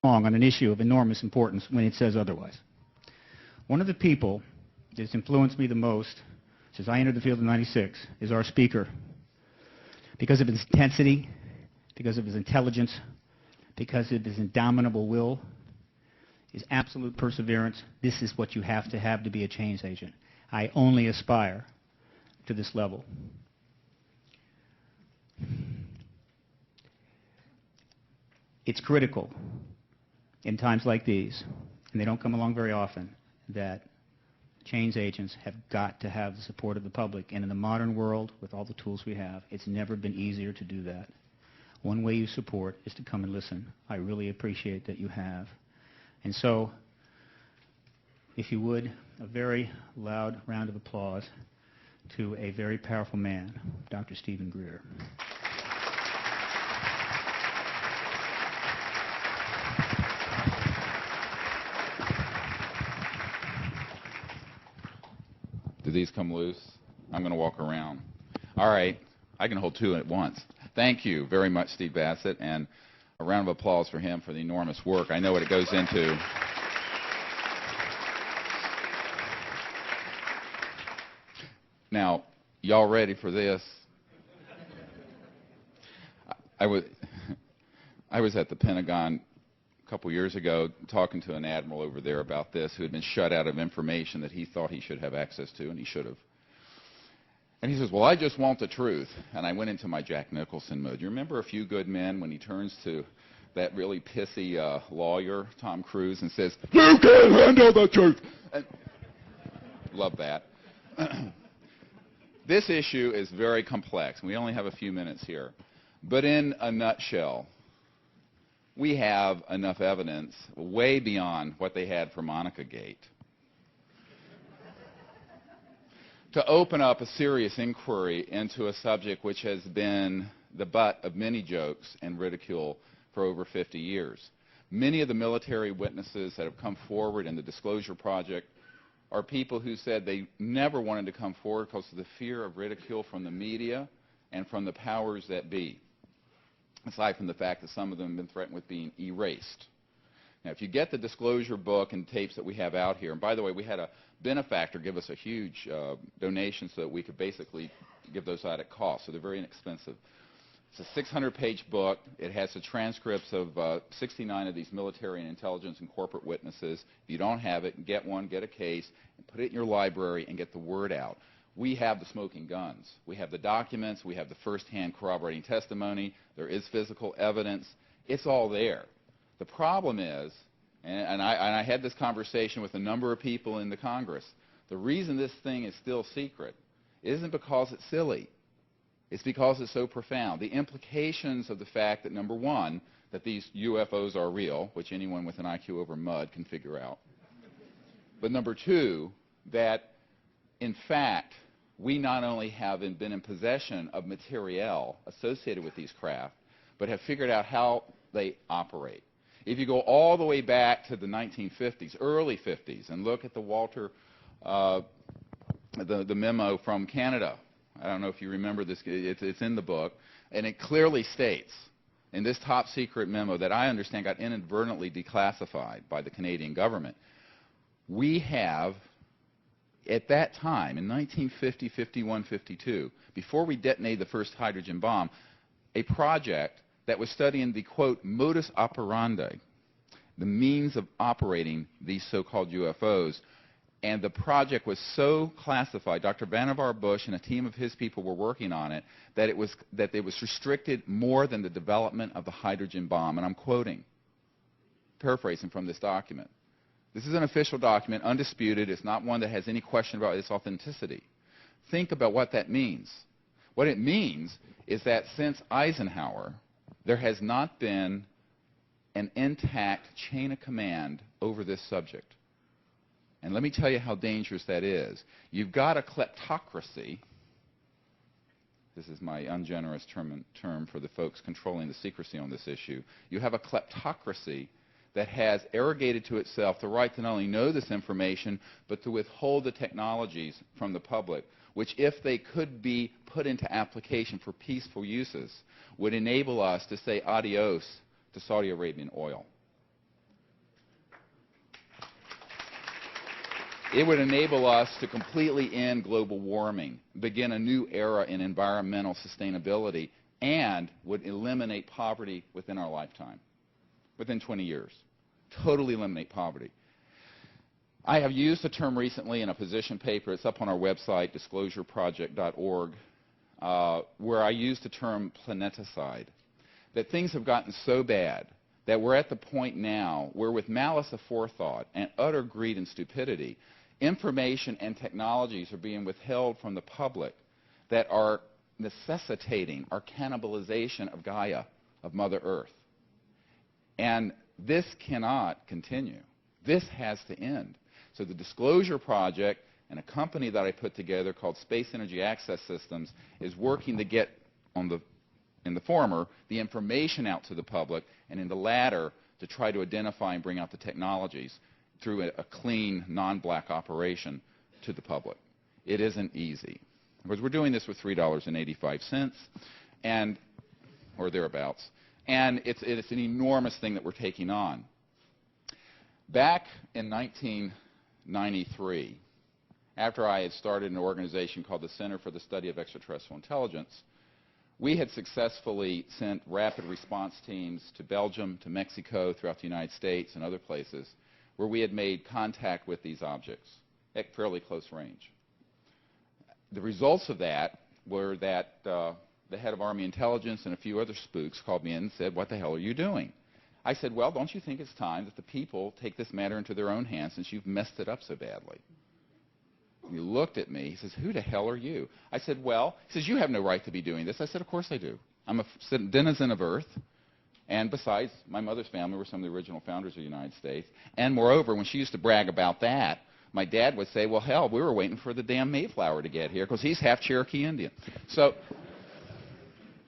wrong on an issue of enormous importance when it says otherwise. One of the people that's influenced me the most since I entered the field in '96 is our speaker. Because of his intensity, because of his intelligence, because of his indomitable will, his absolute perseverance, this is what you have to be a change agent. I only aspire to this level. It's critical in times like these, and they don't come along very often, that change agents have got to have the support of the public. And in the modern world, with all the tools we have, it's never been easier to do that. One way you support is to come and listen. I really appreciate that you have. And so, if you would, a very loud round of applause to a very powerful man, Dr. Stephen Greer. Do these come loose? I'm going to walk around. All right. I can hold two at once. Thank you very much, Steve Bassett, and a round of applause for him for the enormous work. I know what it goes into. Now, y'all ready for this? I was at the Pentagon a couple years ago talking to an admiral over there about this who had been shut out of information that he thought he should have access to, and he should have. And he says, well, I just want the truth. And I went into my Jack Nicholson mode. You remember A Few Good Men when he turns to that really pissy lawyer, Tom Cruise, and says, you can't handle the truth. And love that. This issue is very complex. We only have a few minutes here. But in a nutshell, we have enough evidence way beyond what they had for Monica Gate to open up a serious inquiry into a subject which has been the butt of many jokes and ridicule for over 50 years. Many of the military witnesses that have come forward in the Disclosure Project are people who said they never wanted to come forward because of the fear of ridicule from the media and from the powers that be, aside from the fact that some of them have been threatened with being erased. Now, if you get the Disclosure book and tapes that we have out here, and by the way, we had a benefactor give us a huge donation so that we could basically give those out at cost, so they're very inexpensive. It's a 600-page book. It has the transcripts of 69 of these military and intelligence and corporate witnesses. If you don't have it, get one, get a case, and put it in your library and get the word out. We have the smoking guns. We have the documents. We have the first-hand corroborating testimony. There is physical evidence. It's all there. The problem is, and I had this conversation with a number of people in the Congress, the reason this thing is still secret isn't because it's silly. It's because it's so profound. The implications of the fact that, number one, that these UFOs are real, which anyone with an IQ over mud can figure out. But number two, that, in fact, we not only have been in possession of materiel associated with these craft, but have figured out how they operate. If you go all the way back to the 1950s, early 50s, and look at the Walter, the memo from Canada. I don't know if you remember this. It's in the book. And it clearly states in this top secret memo that I understand got inadvertently declassified by the Canadian government. We have, at that time, in 1950, 51, 52, before we detonated the first hydrogen bomb, a project that was studying the, quote, modus operandi, the means of operating these so-called UFOs. And the project was so classified, Dr. Vannevar Bush and a team of his people were working on it, that it was restricted more than the development of the hydrogen bomb. And I'm quoting, paraphrasing from this document. This is an official document, undisputed. It's not one that has any question about its authenticity. Think about what that means. What it means is that since Eisenhower, there has not been an intact chain of command over this subject. And let me tell you how dangerous that is. You've got a kleptocracy. This is my ungenerous term for the folks controlling the secrecy on this issue. You have a kleptocracy that has arrogated to itself the right to not only know this information, but to withhold the technologies from the public, which, if they could be put into application for peaceful uses, would enable us to say adios to Saudi Arabian oil. It would enable us to completely end global warming, begin a new era in environmental sustainability, and would eliminate poverty within our lifetime, within 20 years. Totally eliminate poverty. I have used the term recently in a position paper. It's up on our website, disclosureproject.org, where I used the term planeticide, that things have gotten so bad that we're at the point now where, with malice aforethought and utter greed and stupidity, information and technologies are being withheld from the public that are necessitating our cannibalization of Gaia, of Mother Earth. And this cannot continue. This has to end. So the Disclosure Project and a company that I put together called Space Energy Access Systems is working to get, in the former, the information out to the public, and in the latter, to try to identify and bring out the technologies through a clean, non-black operation to the public. It isn't easy. Because we're doing this with $3.85, or thereabouts, and it's an enormous thing that we're taking on. Back in 1993, after I had started an organization called the Center for the Study of Extraterrestrial Intelligence, we had successfully sent rapid response teams to Belgium, to Mexico, throughout the United States and other places, where we had made contact with these objects at fairly close range. The results of that were that the head of Army Intelligence and a few other spooks called me in and said, "What the hell are you doing?" I said, "Well, don't you think it's time that the people take this matter into their own hands since you've messed it up so badly?" He looked at me. He says, "Who the hell are you?" I said, "Well," he says, "you have no right to be doing this." I said, "Of course I do. I'm a denizen of Earth. And besides, my mother's family were some of the original founders of the United States. And moreover, when she used to brag about that, my dad would say, well, hell, we were waiting for the damn Mayflower to get here because he's half Cherokee Indian." So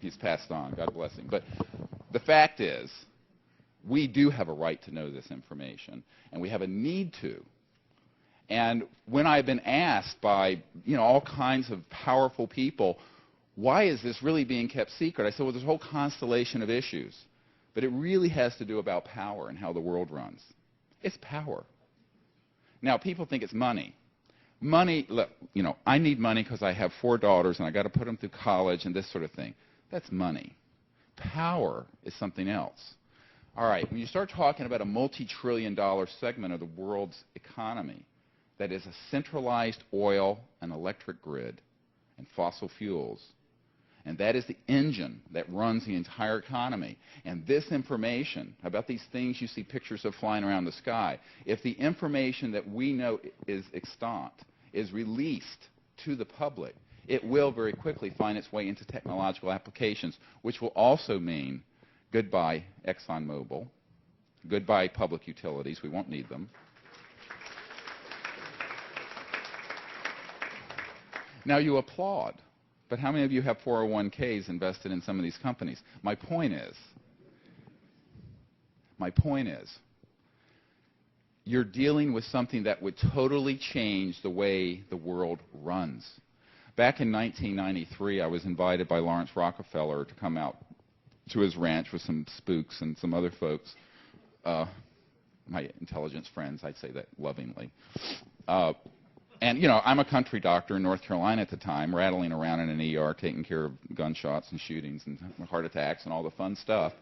he's passed on. God bless him. But the fact is, we do have a right to know this information, and we have a need to. And when I've been asked by, all kinds of powerful people, why is this really being kept secret? I said, well, there's a whole constellation of issues. But it really has to do about power and how the world runs. It's power. Now, people think it's money. Money, look, I need money because I have 4 daughters and I got to put them through college and this sort of thing. That's money. Power is something else. All right, when you start talking about a multi-trillion-dollar segment of the world's economy that is a centralized oil and electric grid and fossil fuels, and that is the engine that runs the entire economy. And this information about these things you see pictures of flying around the sky, if the information that we know is extant, is released to the public, it will very quickly find its way into technological applications, which will also mean goodbye ExxonMobil, goodbye public utilities, we won't need them. Now you applaud. But how many of you have 401ks invested in some of these companies? My point is, you're dealing with something that would totally change the way the world runs. Back in 1993, I was invited by Lawrence Rockefeller to come out to his ranch with some spooks and some other folks, my intelligence friends, I'd say that lovingly. And, I'm a country doctor in North Carolina at the time, rattling around in an ER, taking care of gunshots and shootings and heart attacks and all the fun stuff.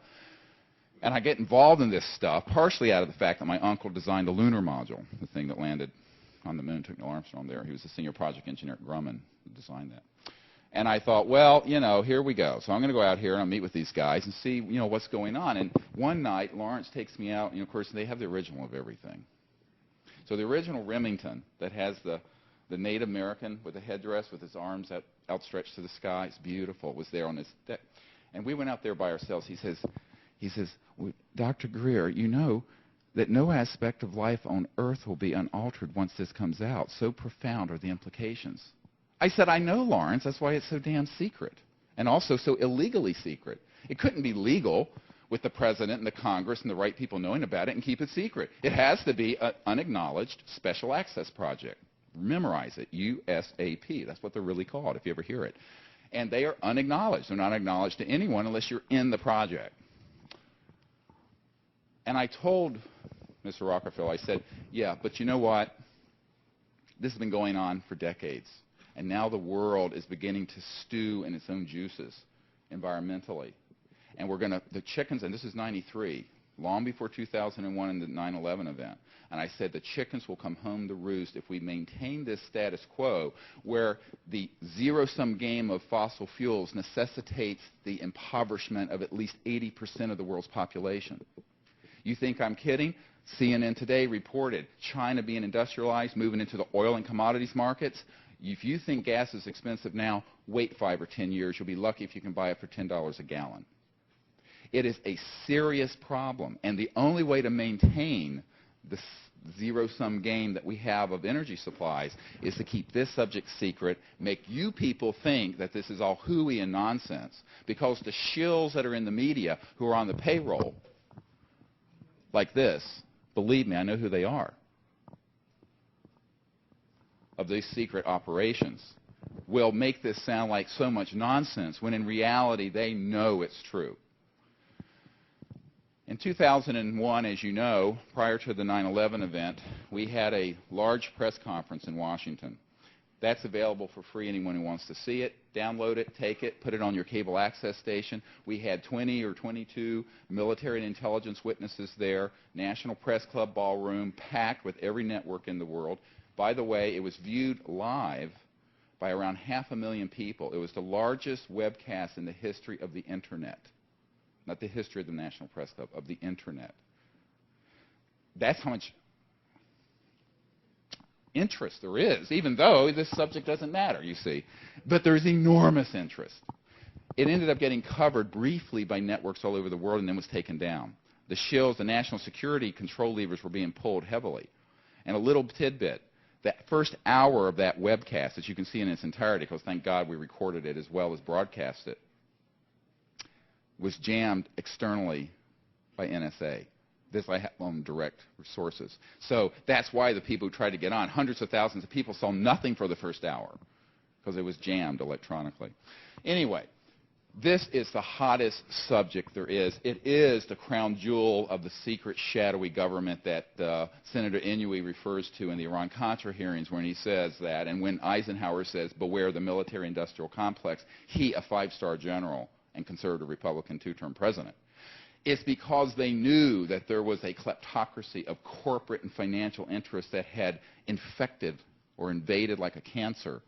And I get involved in this stuff, partially out of the fact that my uncle designed the lunar module, the thing that landed on the moon, took Neil Armstrong there. He was a senior project engineer at Grumman who designed that. And I thought, well, here we go. So I'm going to go out here and I'll meet with these guys and see, what's going on. And one night, Lawrence takes me out, and, of course, they have the original of everything. So the original Remington that has the Native American with a headdress with his arms outstretched to the sky, it's beautiful. It was there on his deck. And we went out there by ourselves. He says, well, Dr. Greer, you know that no aspect of life on Earth will be unaltered once this comes out. So profound are the implications. I said, I know, Lawrence. That's why it's so damn secret. And also so illegally secret. It couldn't be legal with the president and the Congress and the right people knowing about it and keep it secret. It has to be an unacknowledged special access project. Memorize it, USAP. That's what they're really called, if you ever hear it. And they are unacknowledged. They're not acknowledged to anyone unless you're in the project. And I told Mr. Rockefeller, I said, yeah, but you know what? This has been going on for decades. And now the world is beginning to stew in its own juices environmentally. And the chickens, and this is 93, long before 2001 and the 9/11 event. And I said the chickens will come home to roost if we maintain this status quo where the zero-sum game of fossil fuels necessitates the impoverishment of at least 80% of the world's population. You think I'm kidding? CNN today reported China being industrialized, moving into the oil and commodities markets. If you think gas is expensive now, wait 5 or 10 years. You'll be lucky if you can buy it for $10 a gallon. It is a serious problem, and the only way to maintain the zero-sum game that we have of energy supplies is to keep this subject secret, make you people think that this is all hooey and nonsense, because the shills that are in the media who are on the payroll, like this, believe me, I know who they are, of these secret operations, will make this sound like so much nonsense when in reality they know it's true. In 2001, as you know, prior to the 9/11 event, we had a large press conference in Washington. That's available for free. Anyone who wants to see it, download it, take it, put it on your cable access station. We had 20 or 22 military and intelligence witnesses there, National Press Club ballroom, packed with every network in the world. By the way, it was viewed live by around 500,000 people. It was the largest webcast in the history of the Internet. Not the history of the National Press Club, of the Internet. That's how much interest there is, even though this subject doesn't matter, you see. But there's enormous interest. It ended up getting covered briefly by networks all over the world and then was taken down. The shills, the national security control levers were being pulled heavily. And a little tidbit, that first hour of that webcast, that you can see in its entirety, because thank God we recorded it as well as broadcast it, was jammed externally by NSA. This I have on direct sources. So that's why the people who tried to get on, hundreds of thousands of people, saw nothing for the first hour, because it was jammed electronically. Anyway, this is the hottest subject there is. It is the crown jewel of the secret, shadowy government that Senator Inouye refers to in the Iran-Contra hearings when he says that, and when Eisenhower says, beware the military-industrial complex, he, a 5-star general and conservative Republican 2-term president. It's because they knew that there was a kleptocracy of corporate and financial interests that had infected or invaded like a cancer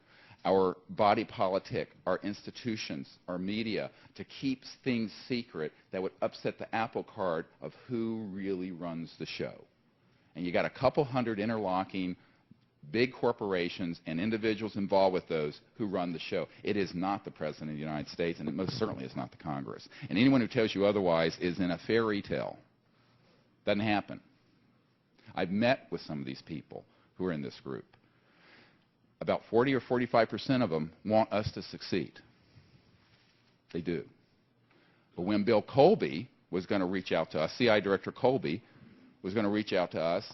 our body politic, our institutions, our media, to keep things secret that would upset the apple cart of who really runs the show. And you got a couple hundred interlocking big corporations and individuals involved with those who run the show. It is not the President of the United States, and it most certainly is not the Congress. And anyone who tells you otherwise is in a fairy tale. Doesn't happen. I've met with some of these people who are in this group. About 40 or 45% of them want us to succeed. They do. But when Bill Colby was going to reach out to us, CI Director Colby was going to reach out to us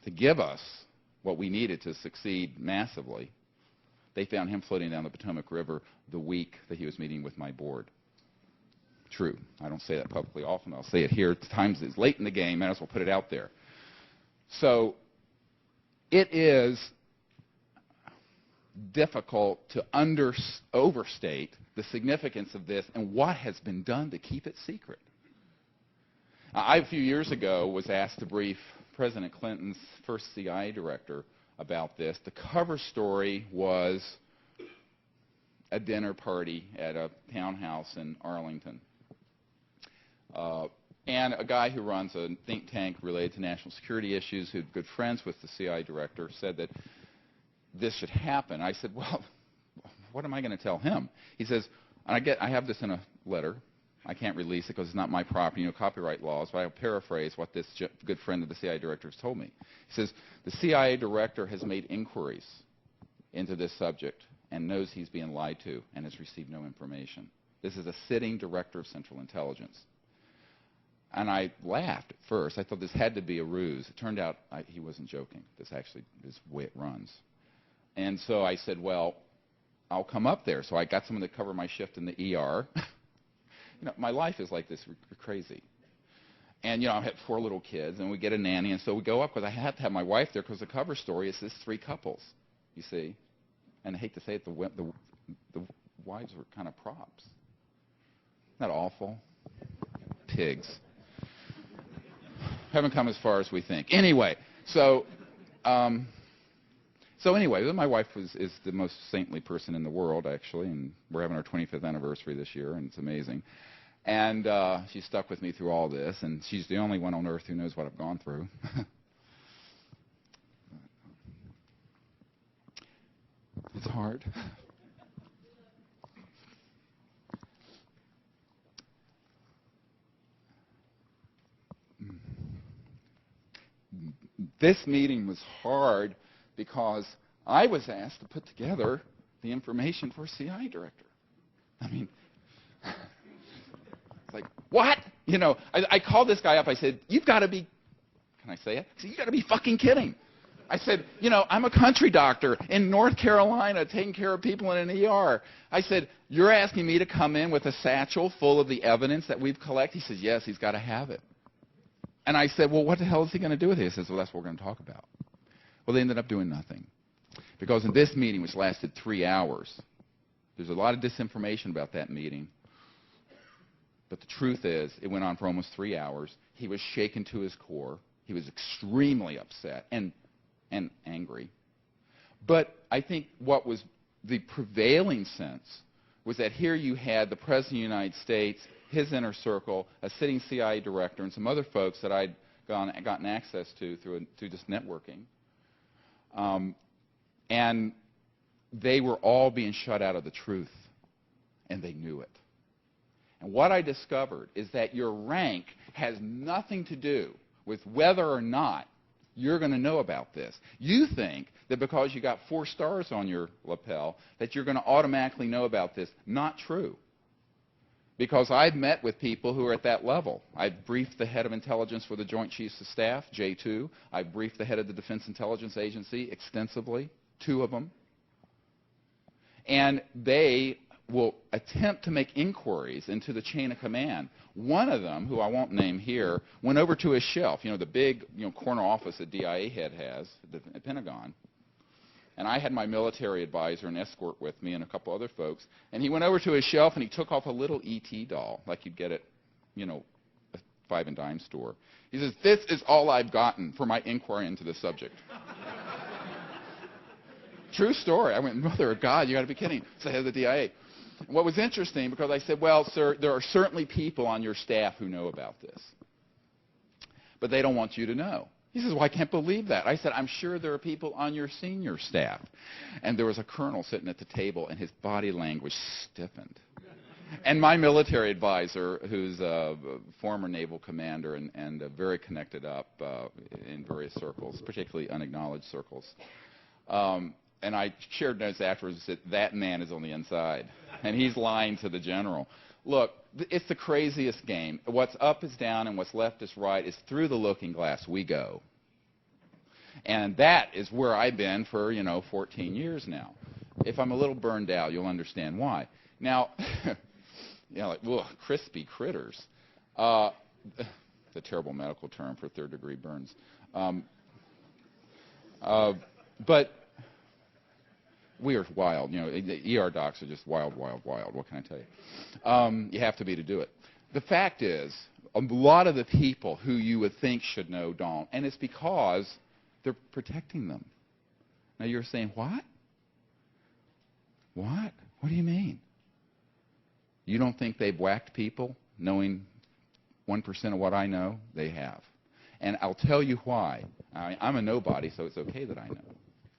to give us what we needed to succeed massively, they found him floating down the Potomac River the week that he was meeting with my board. True. I don't say that publicly often. I'll say it here. Times it's late in the game. Might as well put it out there. So it is difficult to overstate the significance of this and what has been done to keep it secret. I, a few years ago, was asked to brief President Clinton's first CIA director about this. The cover story was a dinner party at a townhouse in Arlington. And a guy who runs a think tank related to national security issues, who's good friends with the CIA director, said that this should happen. I said, well, what am I going to tell him? He says, and I have this in a letter. I can't release it because it's not my property, copyright laws, but I'll paraphrase what this good friend of the CIA director has told me. He says, the CIA director has made inquiries into this subject and knows he's being lied to and has received no information. This is a sitting director of Central Intelligence. And I laughed at first. I thought this had to be a ruse. It turned out he wasn't joking. This actually is the way it runs. And so I said, well, I'll come up there. So I got someone to cover my shift in the ER. You know, my life is like this, crazy. And, you know, I had 4 little kids, and we get a nanny, and so we go up because I had to have my wife there because the cover story is this 3 couples, you see. And I hate to say it, the wives were kind of props. Isn't that awful? Pigs. Haven't come as far as we think. Anyway, so anyway, my wife is the most saintly person in the world, actually, and we're having our 25th anniversary this year, and it's amazing. And she stuck with me through all this, and she's the only one on earth who knows what I've gone through. It's hard. This meeting was hard because I was asked to put together the information for CIA director. I mean, it's like, what? You know, I called this guy up. I said, you've got to be, can I say it? I said, you've got to be fucking kidding. I said, you know, I'm a country doctor in North Carolina taking care of people in an ER. I said, you're asking me to come in with a satchel full of the evidence that we've collected? He says, yes, he's got to have it. And I said, well, what the hell is he going to do with it? He says, well, that's what we're going to talk about. Well, they ended up doing nothing. Because in this meeting, which lasted 3 hours, there's a lot of disinformation about that meeting. But the truth is, it went on for almost 3 hours. He was shaken to his core. He was extremely upset and angry. But I think what was the prevailing sense was that here you had the President of the United States, his inner circle, a sitting CIA director, and some other folks that I'd gotten access to through just networking. And they were all being shut out of the truth, and they knew it. And what I discovered is that your rank has nothing to do with whether or not you're going to know about this. You think that because you got 4 stars on your lapel that you're going to automatically know about this. Not true. Because I've met with people who are at that level. I've briefed the head of intelligence for the Joint Chiefs of Staff, J2. I've briefed the head of the Defense Intelligence Agency extensively, 2 of them. And they will attempt to make inquiries into the chain of command. One of them, who I won't name here, went over to his shelf, you know, the big corner office that DIA head has, the Pentagon. And I had my military advisor and escort with me and a couple other folks. And he went over to his shelf and he took off a little E.T. doll, like you'd get at, you know, a 5 and dime store. He says, this is all I've gotten for my inquiry into the subject. True story. I went, Mother of God, you got to be kidding. It's the head of the DIA. And what was interesting, because I said, well, sir, there are certainly people on your staff who know about this. But they don't want you to know. He says, well, I can't believe that. I said, I'm sure there are people on your senior staff. And there was a colonel sitting at the table, and his body language stiffened. And my military advisor, who's a former naval commander and very connected up in various circles, particularly unacknowledged circles, and I shared notes afterwards and said, that man is on the inside. And he's lying to the general. Look, it's the craziest game. What's up is down and what's left is right. It's through the looking glass we go. And that is where I've been for, 14 years now. If I'm a little burned out, you'll understand why. Now, crispy critters. The terrible medical term for third-degree burns. But we are wild. The ER docs are just wild, wild, wild. What can I tell you? You have to be to do it. The fact is, a lot of the people who you would think should know don't, and it's because they're protecting them. Now you're saying, what? What? What do you mean? You don't think they've whacked people knowing 1% of what I know? They have. And I'll tell you why. I'm a nobody, so it's okay that I know.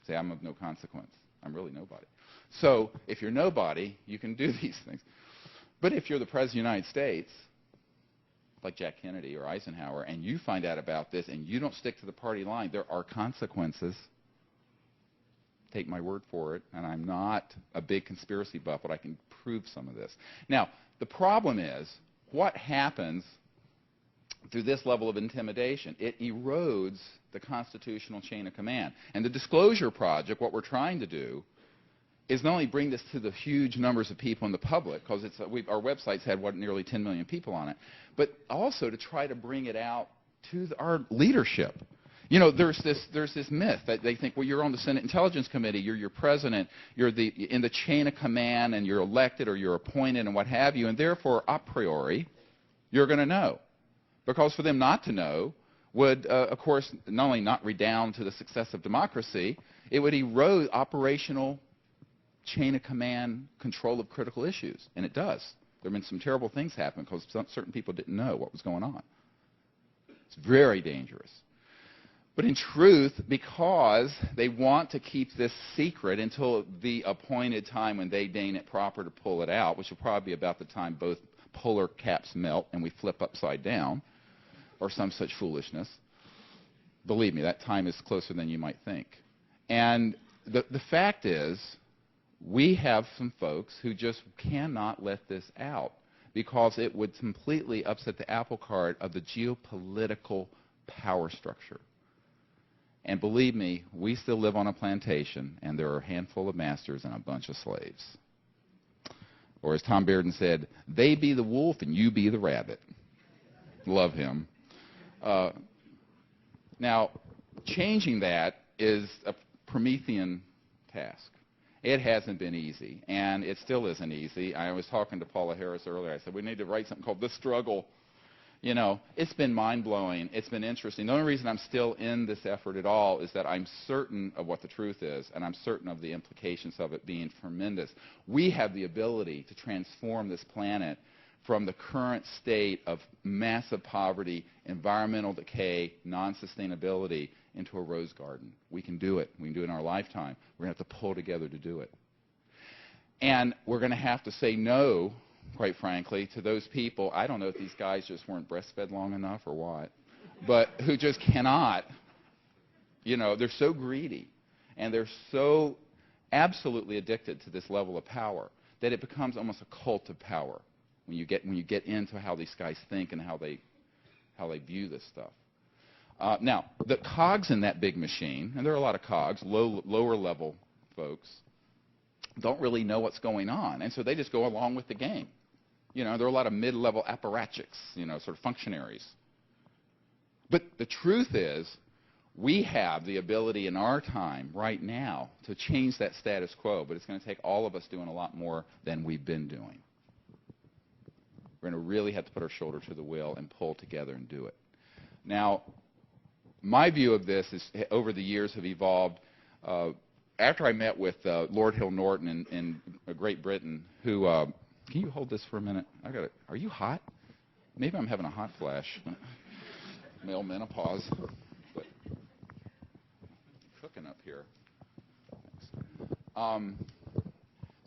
Say I'm of no consequence. I'm really nobody. So if you're nobody, you can do these things. But if you're the President of the United States, like Jack Kennedy or Eisenhower, and you find out about this and you don't stick to the party line, there are consequences. Take my word for it, and I'm not a big conspiracy buff, but I can prove some of this. Now, the problem is, what happens through this level of intimidation? It erodes the constitutional chain of command. And the Disclosure Project, what we're trying to do, is not only bring this to the huge numbers of people in the public, because our website's had nearly 10 million people on it, but also to try to bring it out to our leadership. You know, there's this myth that they think, well, you're on the Senate Intelligence Committee, you're your president, you're in the chain of command, and you're elected or you're appointed and what have you, and therefore, a priori, you're going to know. Because for them not to know would, of course, not only not redound to the success of democracy, it would erode operational chain of command control of critical issues. And it does. There have been some terrible things happen because certain people didn't know what was going on. It's very dangerous. But in truth, because they want to keep this secret until the appointed time when they deem it proper to pull it out, which will probably be about the time both polar caps melt and we flip upside down, or some such foolishness. Believe me, that time is closer than you might think. And the fact is, we have some folks who just cannot let this out because it would completely upset the apple cart of the geopolitical power structure. And believe me, we still live on a plantation, and there are a handful of masters and a bunch of slaves. Or as Tom Bearden said, they be the wolf and you be the rabbit. Love him. Now, changing that is a Promethean task. It hasn't been easy, and it still isn't easy. I was talking to Paula Harris earlier. I said, we need to write something called The Struggle. You know, it's been mind-blowing. It's been interesting. The only reason I'm still in this effort at all is that I'm certain of what the truth is, and I'm certain of the implications of it being tremendous. We have the ability to transform this planet from the current state of massive poverty, environmental decay, non-sustainability into a rose garden. We can do it. We can do it in our lifetime. We're going to have to pull together to do it. And we're going to have to say no, quite frankly, to those people. I don't know if these guys just weren't breastfed long enough or what, but who just cannot, you know, they're so greedy and they're so absolutely addicted to this level of power that it becomes almost a cult of power when you get into how these guys think and how they view this stuff. Now, the cogs in that big machine, and there are a lot of cogs, lower level folks, don't really know what's going on, and so they just go along with the game. You know, there are a lot of mid-level apparatchiks, you know, sort of functionaries. But the truth is, we have the ability in our time right now to change that status quo, but it's going to take all of us doing a lot more than we've been doing. We're going to really have to put our shoulder to the wheel and pull together and do it. Now, my view of this is, over the years, have evolved. After I met with Lord Hill Norton in Great Britain, who, can you hold this for a minute? Are you hot? Maybe I'm having a hot flash. Male menopause. But cooking up here.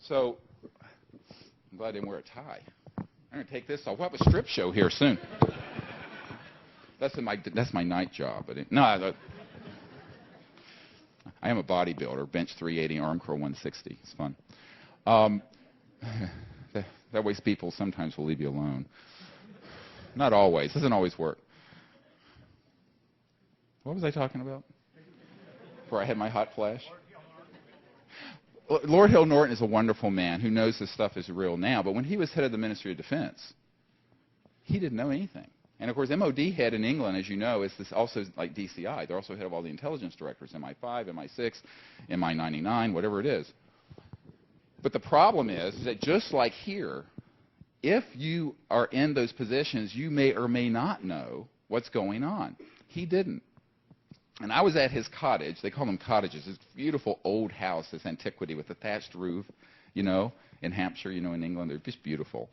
So, I'm glad I didn't wear a tie. I'm going to take this off. We'll have a strip show here soon. That's my night job. But I am a bodybuilder, bench 380, arm curl 160. It's fun. That way people sometimes will leave you alone. Not always. Doesn't always work. What was I talking about? Before I had my hot flash? Lord Hill Norton is a wonderful man who knows this stuff is real now, but when he was head of the Ministry of Defense, he didn't know anything. And, of course, MOD head in England, as you know, is this also like DCI. They're also head of all the intelligence directors, MI5, MI6, MI99, whatever it is. But the problem is that just like here, if you are in those positions, you may or may not know what's going on. He didn't. And I was at his cottage. They call them cottages. This beautiful old house, this antiquity with a thatched roof, you know, in Hampshire, you know, in England. They're just beautiful.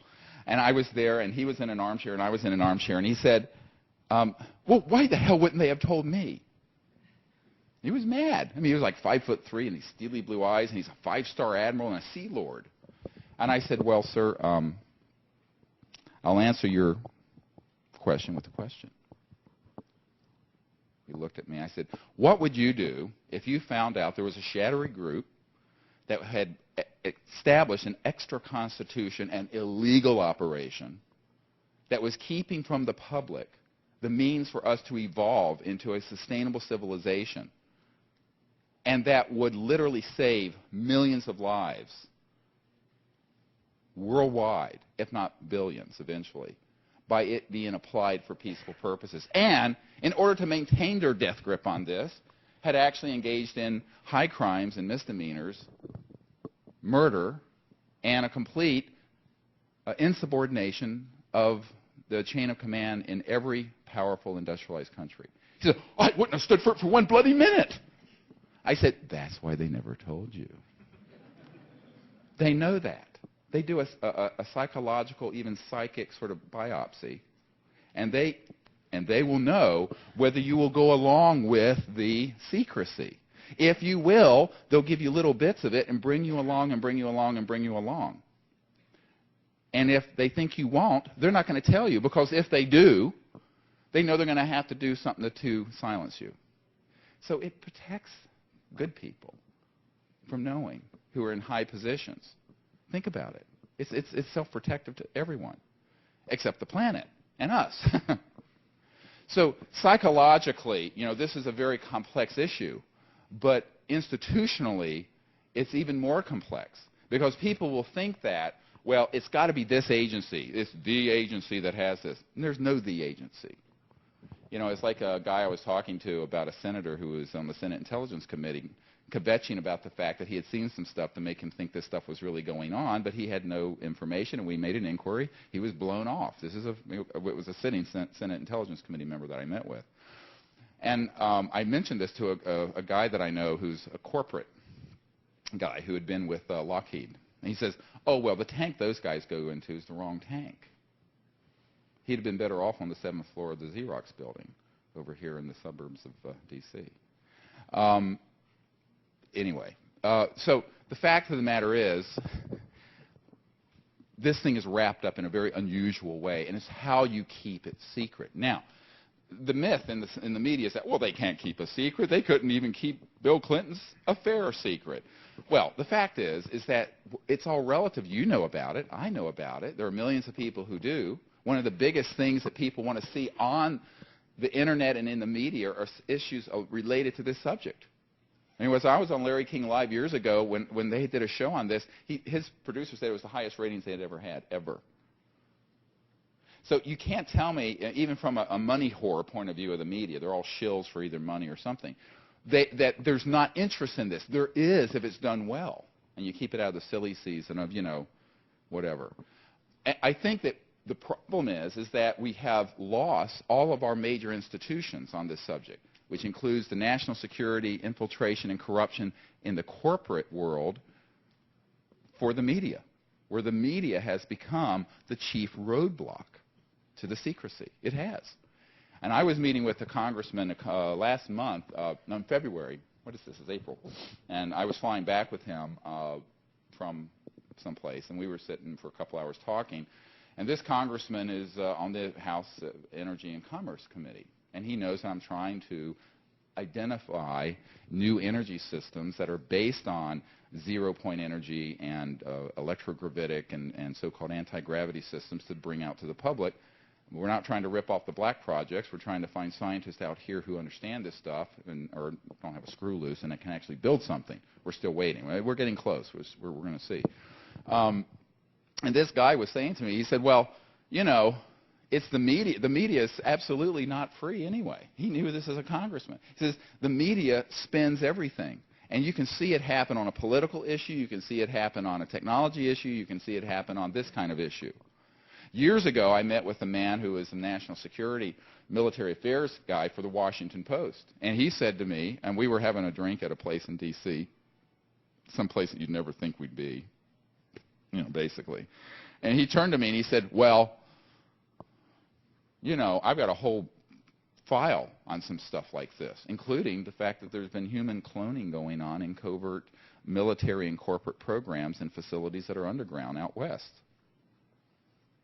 And I was there, and he was in an armchair, and I was in an armchair, and he said, well, why the hell wouldn't they have told me? He was mad. I mean, he was like 5'3", and he's steely blue eyes, and he's a 5-star admiral and a sea lord. And I said, well, sir, I'll answer your question with a question. He looked at me. I said, what would you do if you found out there was a shadowy group that had established an extra constitution and illegal operation that was keeping from the public the means for us to evolve into a sustainable civilization? and that would literally save millions of lives worldwide, if not billions eventually, by it being applied for peaceful purposes. And in order to maintain their death grip on this, had actually engaged in high crimes and misdemeanors, murder, and a complete insubordination of the chain of command in every powerful industrialized country. He said, I wouldn't have stood for it for one bloody minute. I said, that's why they never told you. They know that. They do a psychological, even psychic sort of biopsy, and they will know whether you will go along with the secrecy. If you will, they'll give you little bits of it and bring you along and bring you along and bring you along. And if they think you won't, they're not going to tell you, because if they do, they know they're going to have to do something to silence you. So it protects good people from knowing who are in high positions. Think about it. It's self-protective to everyone, except the planet and us. So psychologically, this is a very complex issue, but institutionally, it's even more complex, because people will think that, well, it's got to be this agency. It's the agency that has this. And there's no the agency. It's like a guy I was talking to about a senator who was on the Senate Intelligence Committee, kvetching about the fact that he had seen some stuff to make him think this stuff was really going on, but he had no information, and we made an inquiry. He was blown off. It was a sitting Senate Intelligence Committee member that I met with. And I mentioned this to a guy that I know who's a corporate guy who had been with Lockheed. And he says, oh, well, the tank those guys go into is the wrong tank. He'd have been better off on the 7th floor of the Xerox building over here in the suburbs of D.C. Anyway, so the fact of the matter is, this thing is wrapped up in a very unusual way, and it's how you keep it secret. Now, the myth in the media is that, well, they can't keep a secret. They couldn't even keep Bill Clinton's affair secret. Well, the fact is that it's all relative. You know about it. I know about it. There are millions of people who do. One of the biggest things that people want to see on the Internet and in the media are issues related to this subject. Anyways, I was on Larry King Live years ago when they did a show on this. His producer said it was the highest ratings they had ever had, ever. So you can't tell me, even from a money whore point of view of the media, they're all shills for either money or something, that there's not interest in this. There is if it's done well, and you keep it out of the silly season of, whatever. I think that the problem is that we have lost all of our major institutions on this subject, which includes the national security, infiltration, and corruption in the corporate world for the media, where the media has become the chief roadblock to the secrecy. It has. And I was meeting with a congressman last month, in February. What is this? It's April. And I was flying back with him from someplace, and we were sitting for a couple hours talking. And this congressman is on the House Energy and Commerce Committee. And he knows I'm trying to identify new energy systems that are based on zero-point energy and electrogravitic and so-called anti-gravity systems to bring out to the public. We're not trying to rip off the black projects. We're trying to find scientists out here who understand this stuff or don't have a screw loose and that can actually build something. We're still waiting. We're getting close. We're going to see. And this guy was saying to me, he said, well, it's the media. The media is absolutely not free anyway. He knew this as a congressman. He says the media spins everything. And you can see it happen on a political issue. You can see it happen on a technology issue. You can see it happen on this kind of issue. Years ago, I met with a man who was a national security military affairs guy for the Washington Post. And he said to me, and we were having a drink at a place in D.C., some place that you'd never think we'd be, basically. And he turned to me and he said, well, I've got a whole file on some stuff like this, including the fact that there's been human cloning going on in covert military and corporate programs and facilities that are underground out west.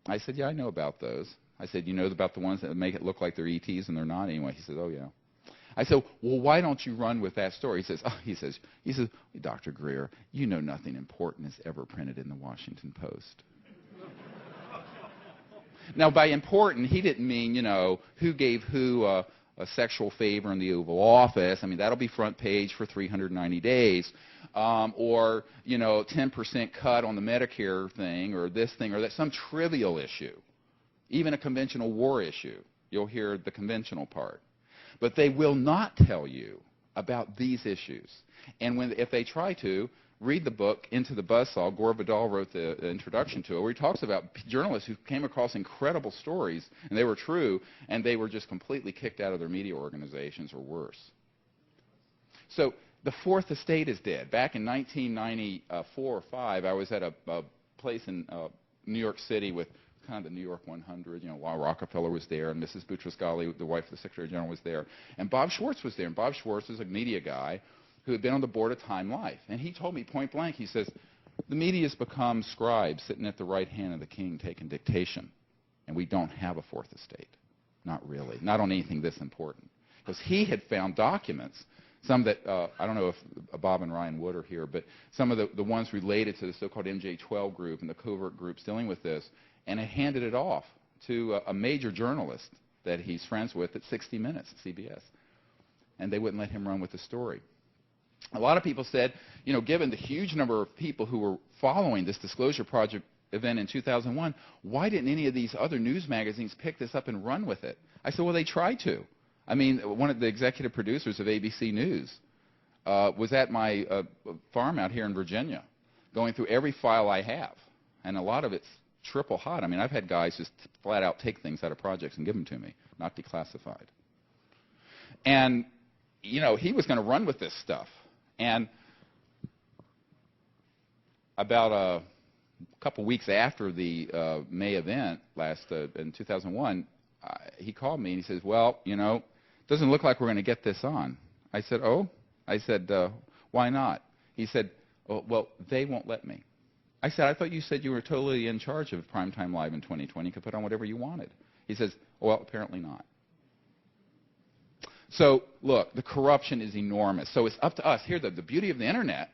I said, yeah, I know about those. I said, you know about the ones that make it look like they're ETs and they're not anyway? He says, oh, yeah. I said, well, why don't you run with that story? He says, Dr. Greer, you know nothing important is ever printed in the Washington Post. Now, by important, he didn't mean, who gave who a sexual favor in the Oval Office. I mean, that'll be front page for 390 days. Or, 10% cut on the Medicare thing, or this thing, or that, some trivial issue. Even a conventional war issue. You'll hear the conventional part. But they will not tell you about these issues. And if they try to, read the book, Into the Buzzsaw. Gore Vidal wrote the introduction to it, where he talks about journalists who came across incredible stories, and they were true, and they were just completely kicked out of their media organizations or worse. So the Fourth Estate is dead. Back in 1994 or 5, I was at a place in New York City with kind of the New York 100. While Rockefeller was there, and Mrs. Boutros-Ghali, the wife of the Secretary General, was there, and Bob Schwartz was there. And Bob Schwartz is a media guy who had been on the board of Time Life. And he told me point blank, he says, the media has become scribes sitting at the right hand of the king taking dictation, and we don't have a Fourth Estate. Not really. Not on anything this important. Because he had found documents, some that, I don't know if Bob and Ryan Wood are here, but some of the ones related to the so-called MJ-12 group and the covert groups dealing with this, and had handed it off to a major journalist that he's friends with at 60 Minutes at CBS. And they wouldn't let him run with the story. A lot of people said, given the huge number of people who were following this Disclosure Project event in 2001, why didn't any of these other news magazines pick this up and run with it? I said, well, they tried to. I mean, one of the executive producers of ABC News was at my farm out here in Virginia, going through every file I have, and a lot of it's triple hot. I mean, I've had guys just flat out take things out of projects and give them to me, not declassified. And, he was going to run with this stuff. And about a couple weeks after the May event in 2001, he called me and he says, well, it doesn't look like we're going to get this on. I said, oh? I said, why not? He said, oh, well, they won't let me. I said, I thought you said you were totally in charge of Primetime Live in 2020. You could put on whatever you wanted. He says, well, apparently not. So, look, the corruption is enormous. So it's up to us. Here, the beauty of the Internet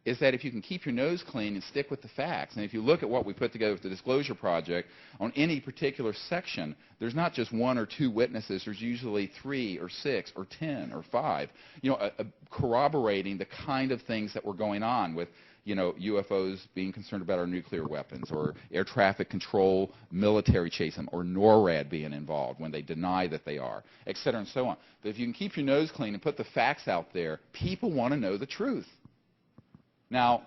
is that if you can keep your nose clean and stick with the facts, and if you look at what we put together with the Disclosure Project, on any particular section, there's not just 1 or 2 witnesses. There's usually 3 or 6 or 10 or 5, corroborating the kind of things that were going on with, UFOs being concerned about our nuclear weapons, or air traffic control, military chasing, or NORAD being involved when they deny that they are, et cetera, and so on. But if you can keep your nose clean and put the facts out there, people want to know the truth. Now,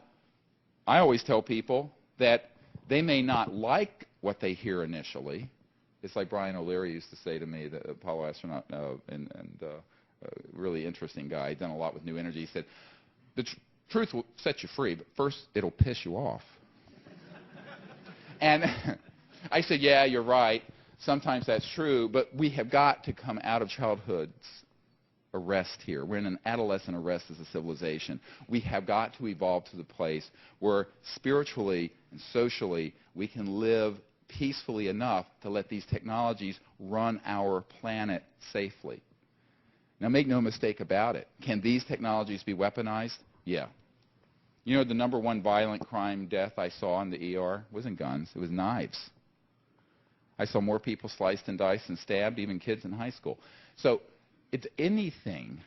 I always tell people that they may not like what they hear initially. It's like Brian O'Leary used to say to me, the Apollo astronaut, and really interesting guy, done a lot with New Energy. He said, the truth will set you free, but first it'll piss you off. And I said, yeah, you're right. Sometimes that's true, but we have got to come out of childhood's arrest here. We're in an adolescent arrest as a civilization. We have got to evolve to the place where spiritually and socially we can live peacefully enough to let these technologies run our planet safely. Now, make no mistake about it. Can these technologies be weaponized? Yeah. The number 1 violent crime death I saw in the ER wasn't guns. It was knives. I saw more people sliced and diced and stabbed, even kids in high school. So if anything,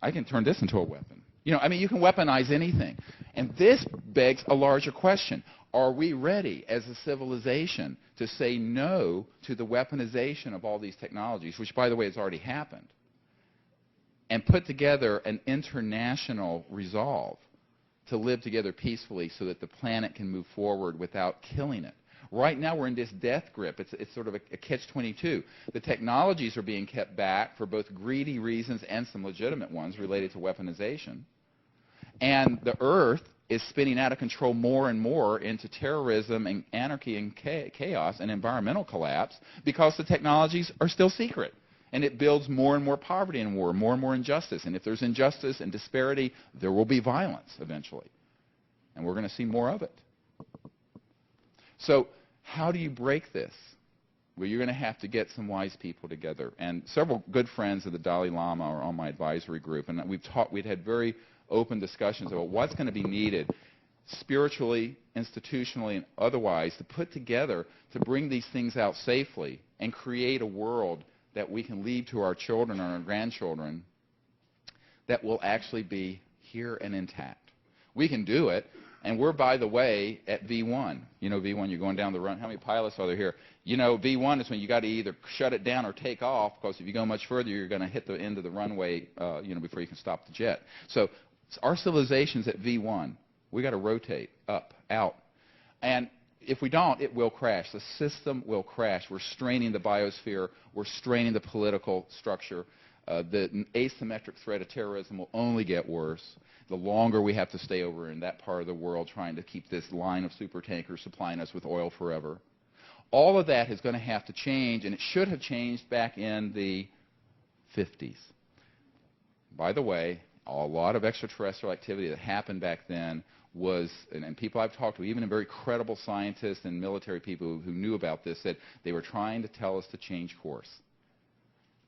I can turn this into a weapon. You can weaponize anything. And this begs a larger question. Are we ready as a civilization to say no to the weaponization of all these technologies, which, by the way, has already happened, and put together an international resolve to live together peacefully so that the planet can move forward without killing it? Right now we're in this death grip. It's sort of a catch-22. The technologies are being kept back for both greedy reasons and some legitimate ones related to weaponization. And the Earth is spinning out of control more and more into terrorism and anarchy and chaos and environmental collapse because the technologies are still secret. And it builds more and more poverty and war, more and more injustice. And if there's injustice and disparity, there will be violence eventually. And we're going to see more of it. So how do you break this? Well, you're going to have to get some wise people together. And several good friends of the Dalai Lama are on my advisory group. And we'd had very open discussions about what's going to be needed spiritually, institutionally, and otherwise to put together to bring these things out safely and create a world that we can leave to our children or our grandchildren that will actually be here and intact. We can do it, and we're, by the way, at V1. You know V1, you're going down the run. How many pilots are there here? You know, V1 is when you got to either shut it down or take off, because if you go much further, you're going to hit the end of the runway, before you can stop the jet. So our civilization's at V1. We got to rotate up, out, and if we don't, it will crash. The system will crash. We're straining the biosphere. We're straining the political structure. The asymmetric threat of terrorism will only get worse the longer we have to stay over in that part of the world trying to keep this line of supertankers supplying us with oil forever. All of that is going to have to change, and it should have changed back in the 50s. By the way, a lot of extraterrestrial activity that happened back then was, and people I've talked to, even very credible scientists and military people who knew about this, said they were trying to tell us to change course.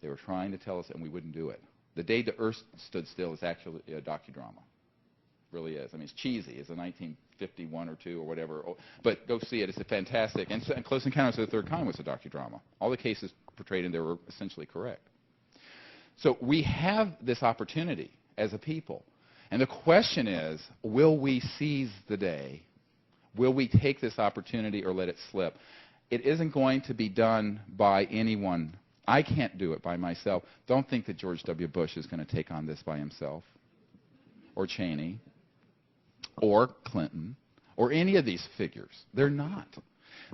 They were trying to tell us, and we wouldn't do it. The Day the Earth Stood Still is actually a docudrama. It really is. I mean, it's cheesy. It's a 1951 or 2 or whatever. But go see it. It's a fantastic. And Close Encounters of the Third Kind was a docudrama. All the cases portrayed in there were essentially correct. So we have this opportunity as a people. And the question is, will we seize the day? Will we take this opportunity or let it slip? It isn't going to be done by anyone. I can't do it by myself. Don't think that George W. Bush is going to take on this by himself, or Cheney, or Clinton, or any of these figures. They're not.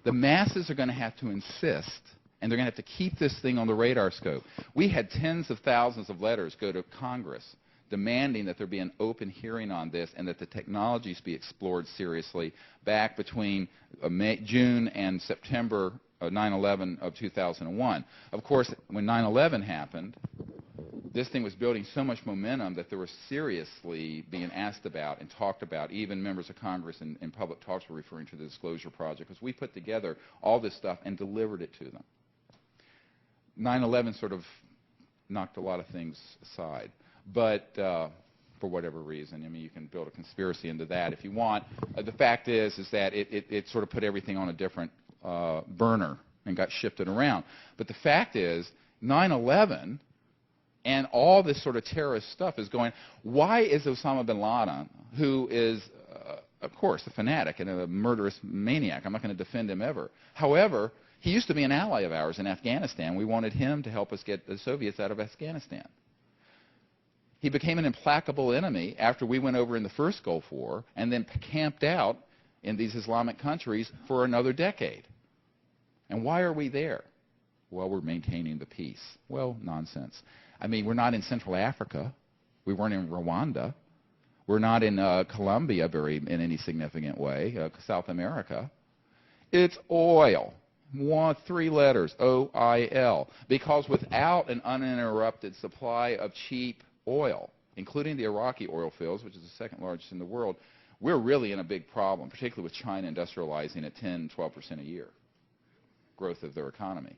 The masses are going to have to insist, and they're going to have to keep this thing on the radar scope. We had tens of thousands of letters go to Congress demanding that there be an open hearing on this and that the technologies be explored seriously back between June and September 9/11 of 2001. Of course, when 9/11 happened, this thing was building so much momentum that there was seriously being asked about and talked about. Even members of Congress in public talks were referring to the Disclosure Project, because we put together all this stuff and delivered it to them. 9/11 sort of knocked a lot of things aside. But for whatever reason, I mean, you can build a conspiracy into that if you want. The fact is that it sort of put everything on a different burner and got shifted around. But the fact is, 9/11 and all this sort of terrorist stuff is going. Why is Osama bin Laden, who is, of course, a fanatic and a murderous maniac? I'm not going to defend him ever. However, he used to be an ally of ours in Afghanistan. We wanted him to help us get the Soviets out of Afghanistan. He became an implacable enemy after we went over in the first Gulf War and then camped out in these Islamic countries for another decade. And why are we there? Well, we're maintaining the peace. Well, nonsense. I mean, we're not in Central Africa. We weren't in Rwanda. We're not in Colombia in any significant way, South America. It's oil. 3 letters, O-I-L. Because without an uninterrupted supply of cheap oil, including the Iraqi oil fields, which is the second largest in the world, we're really in a big problem, particularly with China industrializing at 10, 12% a year growth of their economy.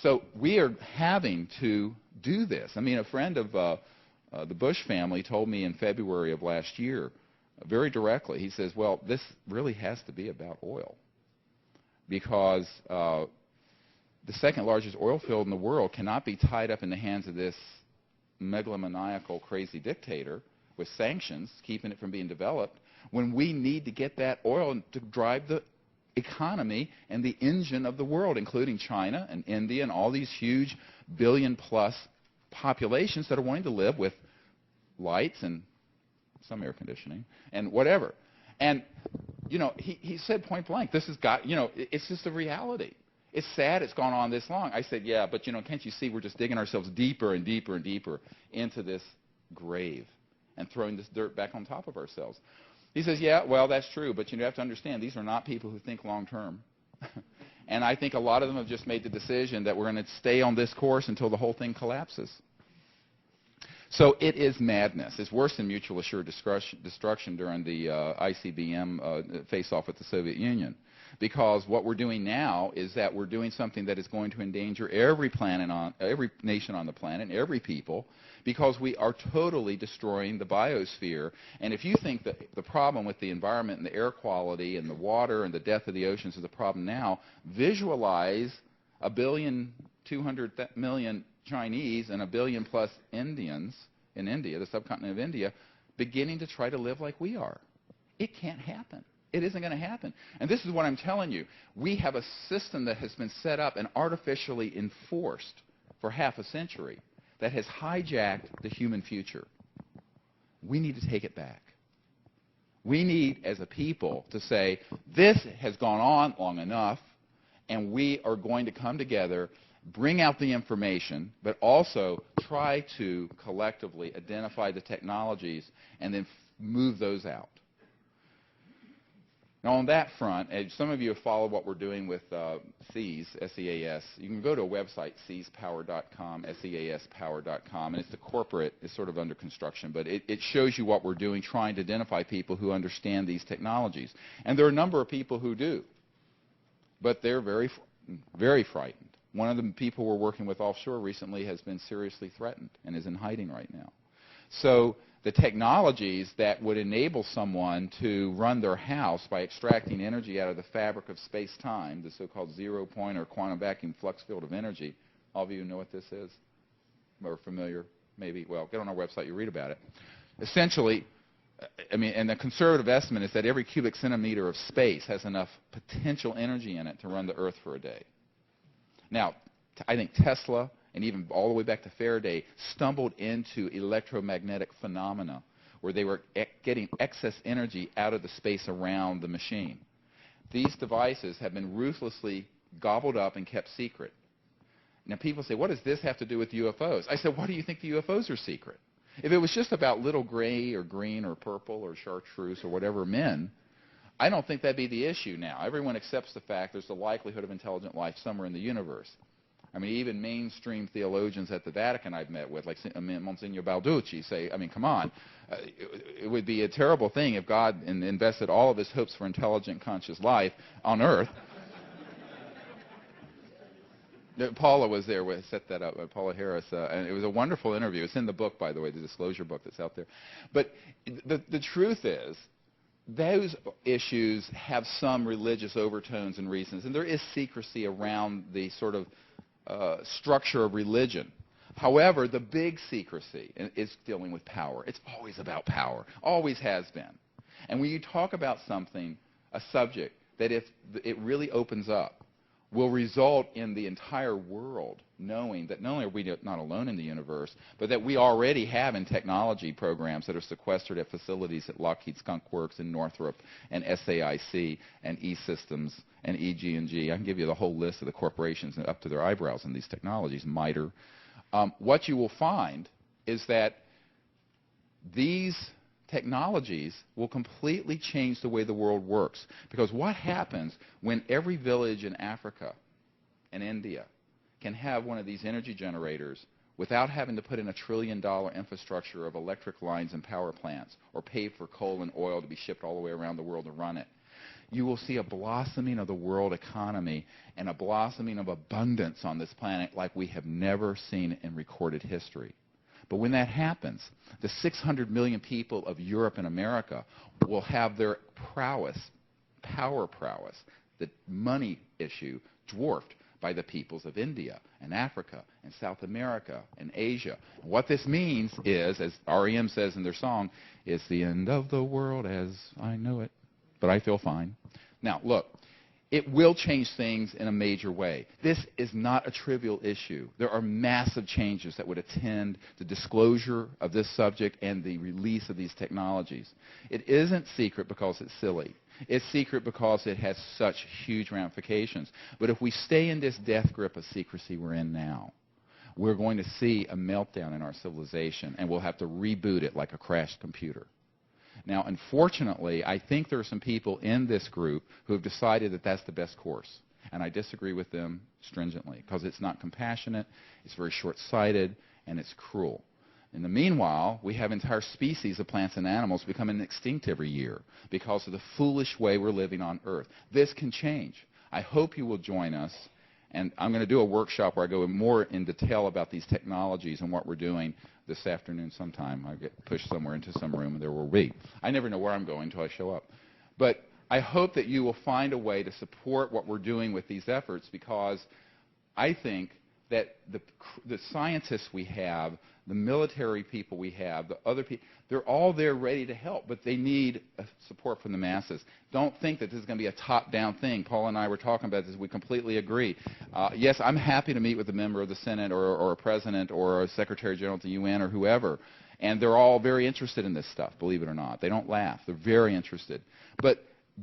So we are having to do this. I mean, a friend of the Bush family told me in February of last year, very directly, he says, well, this really has to be about oil, because the second largest oil field in the world cannot be tied up in the hands of this megalomaniacal, crazy dictator with sanctions, keeping it from being developed, when we need to get that oil to drive the economy and the engine of the world, including China and India and all these huge billion-plus populations that are wanting to live with lights and some air conditioning and whatever. And, you know, he said point blank, this has got, you know, it's just a reality. It's sad it's gone on this long. I said, yeah, but, you know, can't you see we're just digging ourselves deeper and deeper and deeper into this grave and throwing this dirt back on top of ourselves? He says, yeah, well, that's true, but you have to understand, these are not people who think long term. And I think a lot of them have just made the decision that we're going to stay on this course until the whole thing collapses. So it is madness. It's worse than mutual assured destruction during the ICBM face-off with the Soviet Union. Because what we're doing now is that we're doing something that is going to endanger every nation on the planet, every people, because we are totally destroying the biosphere. And if you think that the problem with the environment and the air quality and the water and the death of the oceans is a problem now, visualize 1 billion 200 million Chinese and a billion plus Indians in India, the subcontinent of India, beginning to try to live like we are. It can't happen. It isn't going to happen. And this is what I'm telling you. We have a system that has been set up and artificially enforced for half a century that has hijacked the human future. We need to take it back. We need, as a people, to say, this has gone on long enough, and we are going to come together, bring out the information, but also try to collectively identify the technologies and then move those out. Now, on that front, as some of you have followed what we're doing with SEAS, S-E-A-S, you can go to a website, seaspower.com, seaspower.com, and it's the corporate, it's sort of under construction, but it shows you what we're doing, trying to identify people who understand these technologies. And there are a number of people who do, but they're very, very frightened. One of the people we're working with offshore recently has been seriously threatened and is in hiding right now. So the technologies that would enable someone to run their house by extracting energy out of the fabric of space-time, the so-called zero-point or quantum vacuum flux field of energy, all of you know what this is? Or familiar, maybe? Well, get on our website, you read about it. Essentially, I mean, and the conservative estimate is that every cubic centimeter of space has enough potential energy in it to run the Earth for a day. Now, I think Tesla and even all the way back to Faraday stumbled into electromagnetic phenomena where they were getting excess energy out of the space around the machine. These devices have been ruthlessly gobbled up and kept secret. Now, people say, what does this have to do with UFOs? I said, why do you think the UFOs are secret? If it was just about little gray or green or purple or chartreuse or whatever men, I don't think that'd be the issue now. Everyone accepts the fact there's the likelihood of intelligent life somewhere in the universe. I mean, even mainstream theologians at the Vatican I've met with, like Monsignor Balducci, say, I mean, come on. It would be a terrible thing if God invested all of his hopes for intelligent, conscious life on Earth. Paula was there, set that up, Paula Harris, and it was a wonderful interview. It's in the book, by the way, the disclosure book that's out there. But the truth is, those issues have some religious overtones and reasons, and there is secrecy around the sort of structure of religion. However, the big secrecy is dealing with power. It's always about power, always has been. And when you talk about something, a subject, that if it really opens up, will result in the entire world knowing that not only are we not alone in the universe, but that we already have in technology programs that are sequestered at facilities at Lockheed Skunk Works and Northrop and SAIC and E-Systems and EG&G. I can give you the whole list of the corporations up to their eyebrows in these technologies, MITRE. What you will find is that these technologies will completely change the way the world works. Because what happens when every village in Africa and India can have one of these energy generators without having to put in $1 trillion infrastructure of electric lines and power plants or pay for coal and oil to be shipped all the way around the world to run it? You will see a blossoming of the world economy and a blossoming of abundance on this planet like we have never seen in recorded history. But when that happens, the 600 million people of Europe and America will have their prowess, power prowess, the money issue, dwarfed by the peoples of India and Africa and South America and Asia. And what this means is, as REM says in their song, it's the end of the world as I know it, but I feel fine. Now, look. It will change things in a major way. This is not a trivial issue. There are massive changes that would attend the disclosure of this subject and the release of these technologies. It isn't secret because it's silly. It's secret because it has such huge ramifications. But if we stay in this death grip of secrecy we're in now, we're going to see a meltdown in our civilization, and we'll have to reboot it like a crashed computer. Now, unfortunately, I think there are some people in this group who have decided that that's the best course. And I disagree with them stringently because it's not compassionate, it's very short-sighted, and it's cruel. In the meanwhile, we have entire species of plants and animals becoming extinct every year because of the foolish way we're living on Earth. This can change. I hope you will join us. And I'm going to do a workshop where I go more in detail about these technologies and what we're doing this afternoon sometime. I get pushed somewhere into some room and there will be. I never know where I'm going until I show up. But I hope that you will find a way to support what we're doing with these efforts because I think that the scientists we have, the military people we have, the other people, they're all there ready to help, but they need support from the masses. Don't think that this is going to be a top-down thing. Paul and I were talking about this. We completely agree. Yes, I'm happy to meet with a member of the Senate or a president or a secretary general of the UN or whoever, and they're all very interested in this stuff, believe it or not. They don't laugh. They're very interested. But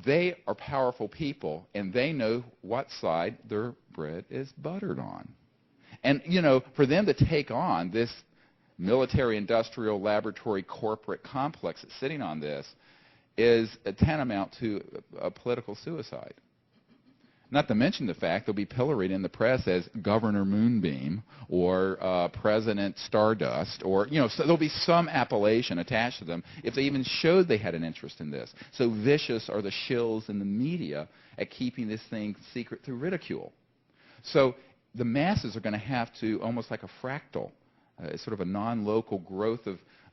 they are powerful people, and they know what side their bread is buttered on. And, you know, for them to take on this military, industrial, laboratory, corporate complex that's sitting on this is a tantamount to a political suicide. Not to mention the fact they'll be pilloried in the press as Governor Moonbeam or President Stardust, or, you know, so there'll be some appellation attached to them if they even showed they had an interest in this. So vicious are the shills in the media at keeping this thing secret through ridicule. So the masses are going to have to, almost like a fractal, sort of a non-local growth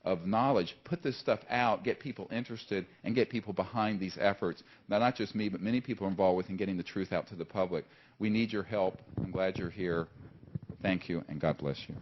of knowledge, put this stuff out, get people interested, and get people behind these efforts. Now, not just me, but many people are involved with in getting the truth out to the public. We need your help. I'm glad you're here. Thank you, and God bless you.